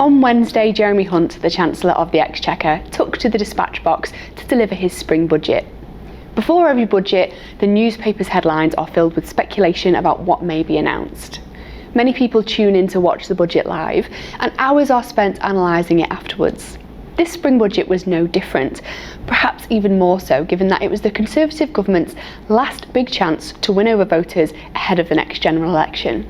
On Wednesday, Jeremy Hunt, the Chancellor of the Exchequer, took to the dispatch box to deliver his spring budget. Before every budget, the newspapers' headlines are filled with speculation about what may be announced. Many people tune in to watch the budget live, and hours are spent analysing it afterwards. This spring budget was no different, perhaps even more so given that it was the Conservative government's last big chance to win over voters ahead of the next general election.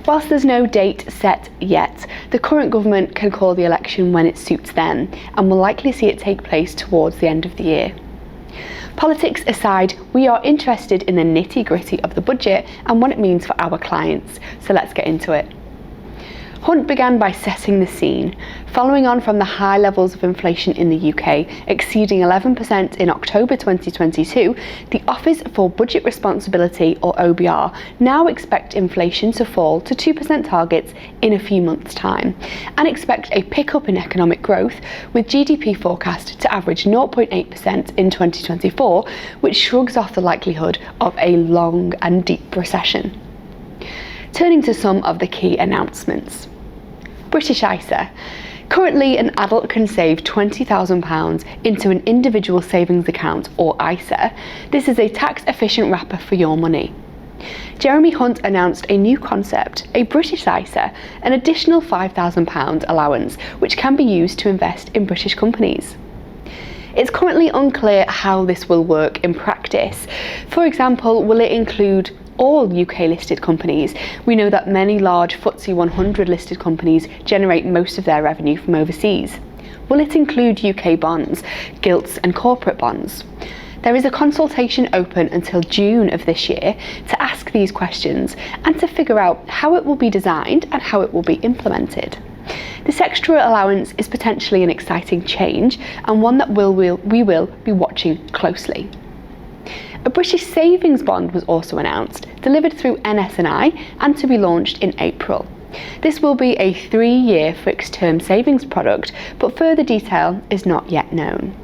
Whilst there's no date set yet, the current government can call the election when it suits them, and will likely see it take place towards the end of the year. Politics aside, we are interested in the nitty-gritty of the budget and what it means for our clients, so let's get into it. Hunt began by setting the scene. Following on from the high levels of inflation in the UK, exceeding 11% in October 2022, the Office for Budget Responsibility, or OBR, now expect inflation to fall to 2% targets in a few months' time, and expect a pickup in economic growth, with GDP forecast to average 0.8% in 2024, which shrugs off the likelihood of a long and deep recession. Turning to some of the key announcements. British ISA. Currently, an adult can save £20,000 into an individual savings account, or ISA. This is a tax-efficient wrapper for your money. Jeremy Hunt announced a new concept, a British ISA, an additional £5,000 allowance, which can be used to invest in British companies. It's currently unclear how this will work in practice. For example, will it include all UK listed companies? We know that many large FTSE 100 listed companies generate most of their revenue from overseas. Will it include UK bonds, gilts and corporate bonds? There is a consultation open until June of this year to ask these questions and to figure out how it will be designed and how it will be implemented. This extra allowance is potentially an exciting change, and one that we will be watching closely. A British savings bond was also announced, delivered through NS&I and to be launched in April. This will be a 3-year fixed-term savings product, but further detail is not yet known.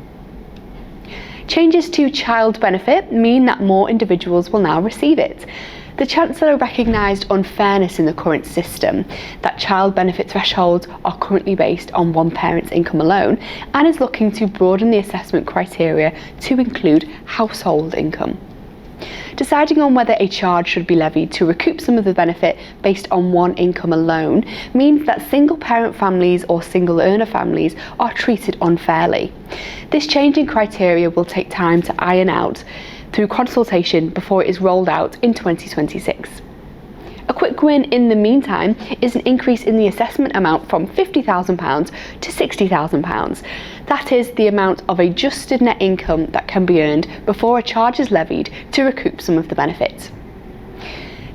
Changes to child benefit mean that more individuals will now receive it. The Chancellor recognised unfairness in the current system, that child benefit thresholds are currently based on one parent's income alone, and is looking to broaden the assessment criteria to include household income. Deciding on whether a charge should be levied to recoup some of the benefit based on one income alone means that single-parent families or single-earner families are treated unfairly. This change in criteria will take time to iron out through consultation before it is rolled out in 2026. A quick win in the meantime is an increase in the assessment amount from £50,000 to £60,000. That is the amount of adjusted net income that can be earned before a charge is levied to recoup some of the benefits.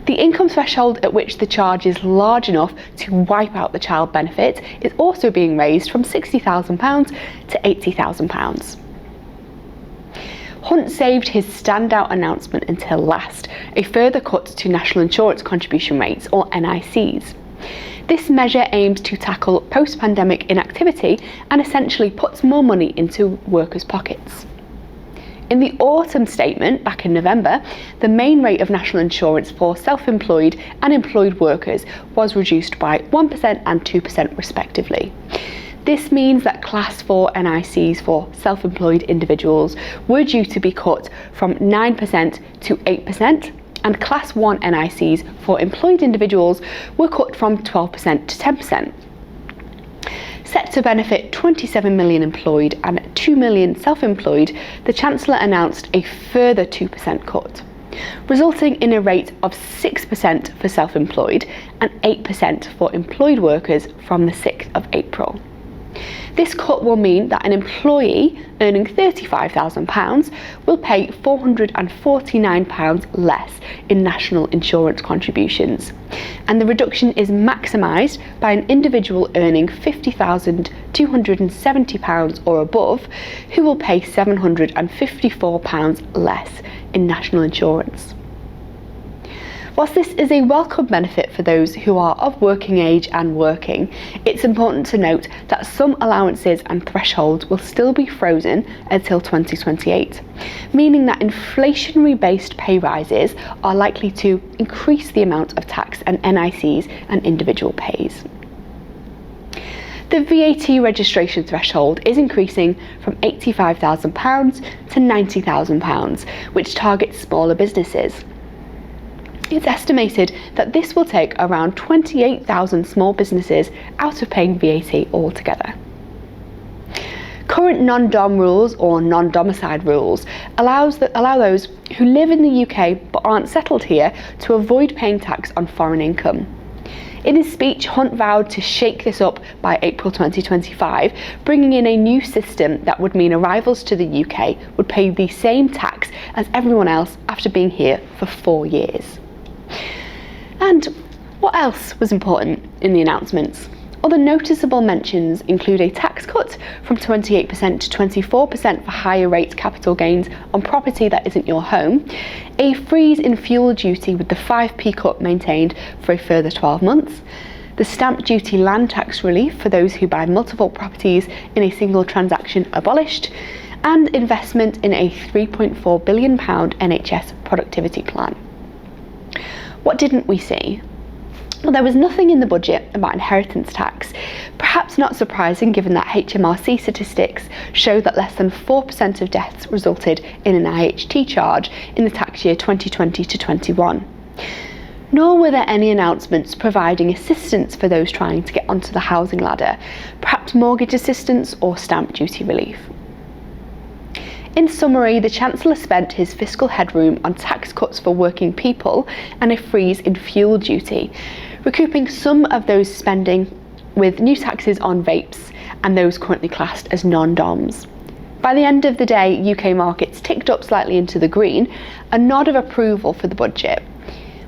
The income threshold at which the charge is large enough to wipe out the child benefit is also being raised from £60,000 to £80,000. Hunt saved his standout announcement until last, a further cut to national insurance contribution rates, or NICs. This measure aims to tackle post-pandemic inactivity and essentially puts more money into workers' pockets. In the autumn statement back in November, the main rate of national insurance for self-employed and employed workers was reduced by 1% and 2% respectively. This means that Class 4 NICs for self-employed individuals were due to be cut from 9% to 8%, and Class 1 NICs for employed individuals were cut from 12% to 10%. Set to benefit 27 million employed and 2 million self-employed, the Chancellor announced a further 2% cut, resulting in a rate of 6% for self-employed and 8% for employed workers from the 6th of April. This cut will mean that an employee earning £35,000 will pay £449 less in national insurance contributions, and the reduction is maximised by an individual earning £50,270 or above, who will pay £754 less in national insurance. Whilst this is a welcome benefit for those who are of working age and working, it's important to note that some allowances and thresholds will still be frozen until 2028, meaning that inflationary-based pay rises are likely to increase the amount of tax and NICs an individual pays. The VAT registration threshold is increasing from £85,000 to £90,000, which targets smaller businesses. It's estimated that this will take around 28,000 small businesses out of paying VAT altogether. Current non-dom rules, or non-domiciled rules, allow those who live in the UK but aren't settled here to avoid paying tax on foreign income. In his speech, Hunt vowed to shake this up by April 2025, bringing in a new system that would mean arrivals to the UK would pay the same tax as everyone else after being here for 4 years. And what else was important in the announcements? Other noticeable mentions include a tax cut from 28% to 24% for higher rate capital gains on property that isn't your home, a freeze in fuel duty with the 5p cut maintained for a further 12 months, the stamp duty land tax relief for those who buy multiple properties in a single transaction abolished, and investment in a £3.4 billion NHS productivity plan. What didn't we see? Well, there was nothing in the budget about inheritance tax, perhaps not surprising given that HMRC statistics show that less than 4% of deaths resulted in an IHT charge in the tax year 2020 to 21. Nor were there any announcements providing assistance for those trying to get onto the housing ladder, perhaps mortgage assistance or stamp duty relief. In summary, the Chancellor spent his fiscal headroom on tax cuts for working people and a freeze in fuel duty, recouping some of those spending with new taxes on vapes and those currently classed as non-DOMs. By the end of the day, UK markets ticked up slightly into the green, a nod of approval for the budget.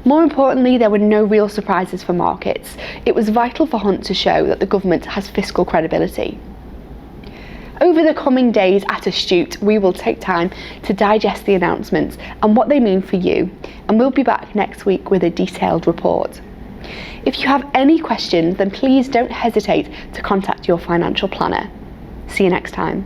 More importantly, there were no real surprises for markets. It was vital for Hunt to show that the government has fiscal credibility. Over the coming days at Astute, we will take time to digest the announcements and what they mean for you, and we'll be back next week with a detailed report. If you have any questions, then please don't hesitate to contact your financial planner. See you next time.